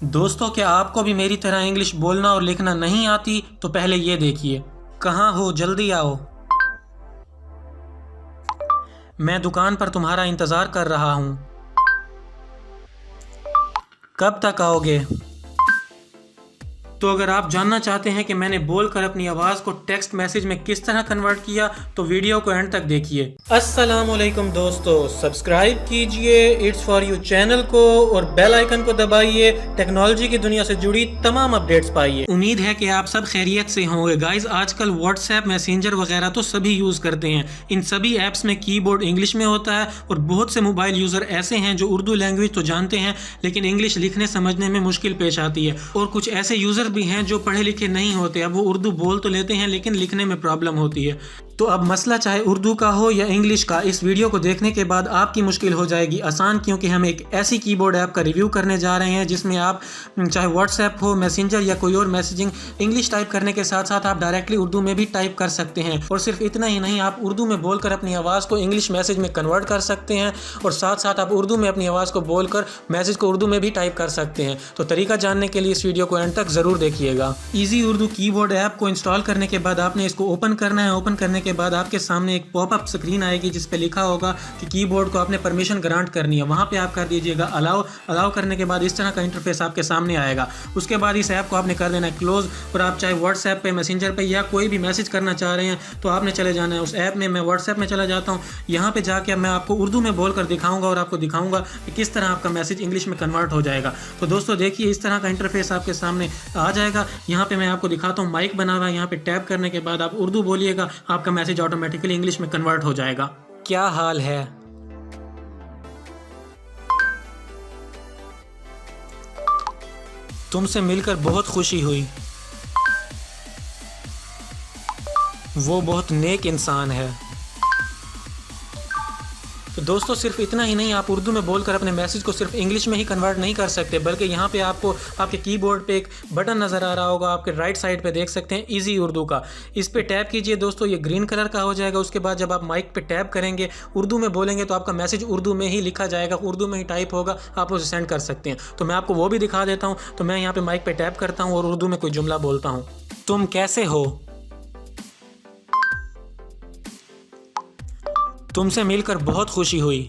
दोस्तों, क्या आपको भी मेरी तरह इंग्लिश बोलना और लिखना नहीं आती? तो पहले ये देखिए। कहाँ हो, जल्दी आओ। मैं दुकान पर तुम्हारा इंतज़ार कर रहा हूँ। कब तक आओगे? तो अगर आप जानना चाहते हैं कि मैंने बोलकर अपनी आवाज़ को टेक्स्ट मैसेज में किस तरह कन्वर्ट किया, तो वीडियो को एंड तक देखिए। अस्सलामुअलैकुम दोस्तों, सब्सक्राइब कीजिए इट्स फॉर यू चैनल को और बेल आइकन को दबाइए। टेक्नोलॉजी की दुनिया से जुड़ी तमाम अपडेट्स पाइए। उम्मीद है कि आप सब खैरियत से होंगे। गाइज, आजकल व्हाट्सएप, मैसेंजर वगैरह तो सभी यूज़ करते हैं। इन सभी ऐप्स में कीबोर्ड इंग्लिश में होता है और बहुत से मोबाइल यूज़र ऐसे हैं जो उर्दू लैंग्वेज तो जानते हैं लेकिन इंग्लिश लिखने समझने में मुश्किल पेश आती है। और कुछ ऐसे यूज़र भी हैं जो पढ़े लिखे नहीं होते। अब वो उर्दू बोल तो लेते हैं लेकिन लिखने में प्रॉब्लम होती है। तो अब मसला चाहे उर्दू का हो या इंग्लिश का, इस वीडियो को देखने के बाद आपकी मुश्किल हो जाएगी आसान, क्योंकि हम एक ऐसी कीबोर्ड ऐप का रिव्यू करने जा रहे हैं जिसमें आप चाहे व्हाट्सएप हो, मैसेंजर या कोई और मैसेजिंग, इंग्लिश टाइप करने के साथ साथ आप डायरेक्टली उर्दू में भी टाइप कर सकते हैं। और सिर्फ इतना ही नहीं, आप उर्दू में बोलकर अपनी आवाज़ को इंग्लिश मैसेज में कन्वर्ट कर सकते हैं और साथ साथ आप उर्दू में अपनी आवाज़ को बोलकर मैसेज को उर्दू में भी टाइप कर सकते हैं। तो तरीका जानने के लिए इस वीडियो को एंड तक ज़रूर देखिएगा। ईजी उर्दू कीबोर्ड ऐप को इंस्टॉल करने के बाद आपने इसको ओपन करना है। ओपन करने के बाद आपके सामने एक पॉपअप स्क्रीन आएगी जिस पे लिखा होगा कि कीबोर्ड को आपने परमिशन ग्रांट करनी है। वहां पे आप कर दीजिएगा अलाउ। अलाउ करने के बाद इस तरह का इंटरफेस आपके सामने आएगा। उसके बाद इस ऐप को आपने कर देना है क्लोज। और आप चाहे व्हाट्सएप पे, मैसेंजर पे या कोई भी मैसेज करना चाह रहे हैं तो आपने चले जाना है उस ऐप में। मैं व्हाट्सएप में चला जाता हूँ। यहाँ पे जाके मैं आपको उर्दू में बोलकर दिखाऊंगा और आपको दिखाऊंगा कि किस तरह आपका मैसेज इंग्लिश में कन्वर्ट हो जाएगा। तो दोस्तों देखिए, इस तरह का इंटरफेस आपके सामने आ जाएगा। यहाँ पे मैं आपको दिखाता हूँ, माइक बना हुआ है। यहाँ पे टैप करने के बाद आप उर्दू बोलिएगा, आपका मैसेज ऑटोमेटिकली इंग्लिश में कन्वर्ट हो जाएगा। क्या हाल है? तुमसे मिलकर बहुत खुशी हुई। वो बहुत नेक इंसान है। तो दोस्तों सिर्फ इतना ही नहीं, आप उर्दू में बोलकर अपने मैसेज को सिर्फ इंग्लिश में ही कन्वर्ट नहीं कर सकते, बल्कि यहाँ पे आपको आपके कीबोर्ड पे एक बटन नज़र आ रहा होगा, आपके राइट साइड पे देख सकते हैं, इजी उर्दू का। इस पे टैप कीजिए दोस्तों, ये ग्रीन कलर का हो जाएगा। उसके बाद जब आप माइक पे टैप करेंगे, उर्दू में बोलेंगे तो आपका मैसेज उर्दू में ही लिखा जाएगा, उर्दू में ही टाइप होगा, आप उसे सेंड कर सकते हैं। तो मैं आपको वो भी दिखा देता हूँ। तो मैं यहाँ पर माइक पर टैप करता हूँ और उर्दू में कोई जुमला बोलता हूँ। तुम कैसे हो? तुमसे मिलकर बहुत खुशी हुई।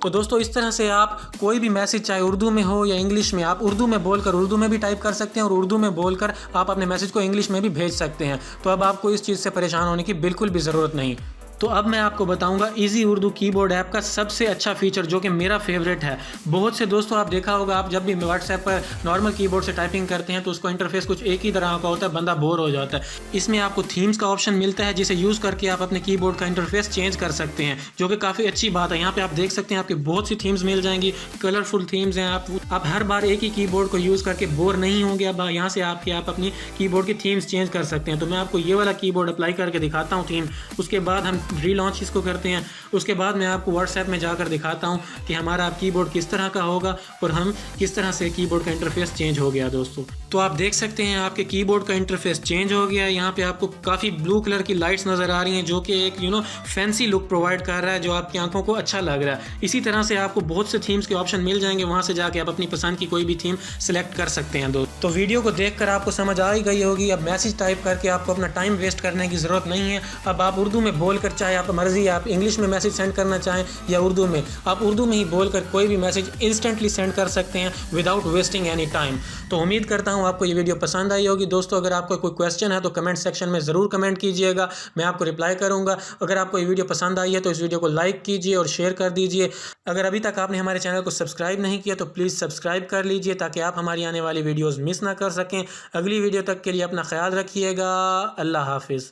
तो दोस्तों इस तरह से आप कोई भी मैसेज चाहे उर्दू में हो या इंग्लिश में, आप उर्दू में बोलकर उर्दू में भी टाइप कर सकते हैं और उर्दू में बोलकर आप अपने मैसेज को इंग्लिश में भी भेज सकते हैं। तो अब आपको इस चीज़ से परेशान होने की बिल्कुल भी ज़रूरत नहीं। तो अब मैं आपको बताऊंगा इजी उर्दू कीबोर्ड ऐप का सबसे अच्छा फीचर जो कि मेरा फेवरेट है। बहुत से दोस्तों आप देखा होगा, आप जब भी व्हाट्सएप पर नॉर्मल कीबोर्ड से टाइपिंग करते हैं तो उसका इंटरफेस कुछ एक ही तरह का होता है, बंदा बोर हो जाता है। इसमें आपको थीम्स का ऑप्शन मिलता है जिसे यूज़ करके आप अपने कीबोर्ड का इंटरफेस चेंज कर सकते हैं, जो कि काफ़ी अच्छी बात है। यहाँ पे आप देख सकते हैं आपकी बहुत सी थीम्स मिल जाएंगी, कलरफुल थीम्स हैं। आप हर बार एक ही कीबोर्ड को यूज़ करके बोर नहीं होंगे। अब यहाँ से आप अपनी कीबोर्ड की थीम्स चेंज कर सकते हैं। तो मैं आपको ये वाला कीबोर्ड अप्लाई करके दिखाता हूँ थीम। उसके बाद हम रीलॉन्च इसको करते हैं। उसके बाद मैं आपको व्हाट्सएप में जाकर दिखाता हूं कि हमारा कीबोर्ड किस तरह का होगा और हम किस तरह से कीबोर्ड का इंटरफेस चेंज हो गया। दोस्तों तो आप देख सकते हैं आपके कीबोर्ड का इंटरफेस चेंज हो गया है। यहाँ पे आपको काफ़ी ब्लू कलर की लाइट्स नज़र आ रही हैं जो कि एक फैंसी लुक प्रोवाइड कर रहा है, जो आपकी आंखों को अच्छा लग रहा है। इसी तरह से आपको बहुत से थीम्स के ऑप्शन मिल जाएंगे, वहाँ से जाके आप अपनी पसंद की कोई भी थीम सेलेक्ट कर सकते हैं। दोस्तों तो वीडियो को देखकर आपको समझ आ ही गई होगी, अब मैसेज टाइप करके आपको अपना टाइम वेस्ट करने की ज़रूरत नहीं है। अब आप उर्दू में बोलकर, चाहे आप मर्जी आप इंग्लिश में मैसेज सेंड करना चाहें या उर्दू में, आप उर्दू में ही बोलकर कोई भी मैसेज इंस्टेंटली सेंड कर सकते हैं विदाउट वेस्टिंग एनी टाइम। तो उम्मीद करता हूं आपको ये वीडियो पसंद आई होगी। दोस्तों अगर आपको कोई क्वेश्चन है तो कमेंट सेक्शन में ज़रूर कमेंट कीजिएगा, मैं आपको रिप्लाई करूंगा। अगर आपको ये वीडियो पसंद आई है तो इस वीडियो को लाइक कीजिए और शेयर कर दीजिए। अगर अभी तक आपने हमारे चैनल को सब्सक्राइब नहीं किया तो प्लीज़ सब्सक्राइब कर लीजिए ताकि आप हमारी आने वाली वीडियोज़ मिस ना कर सकें। अगली वीडियो तक के लिए अपना ख्याल रखिएगा। अल्लाह हाफिज़।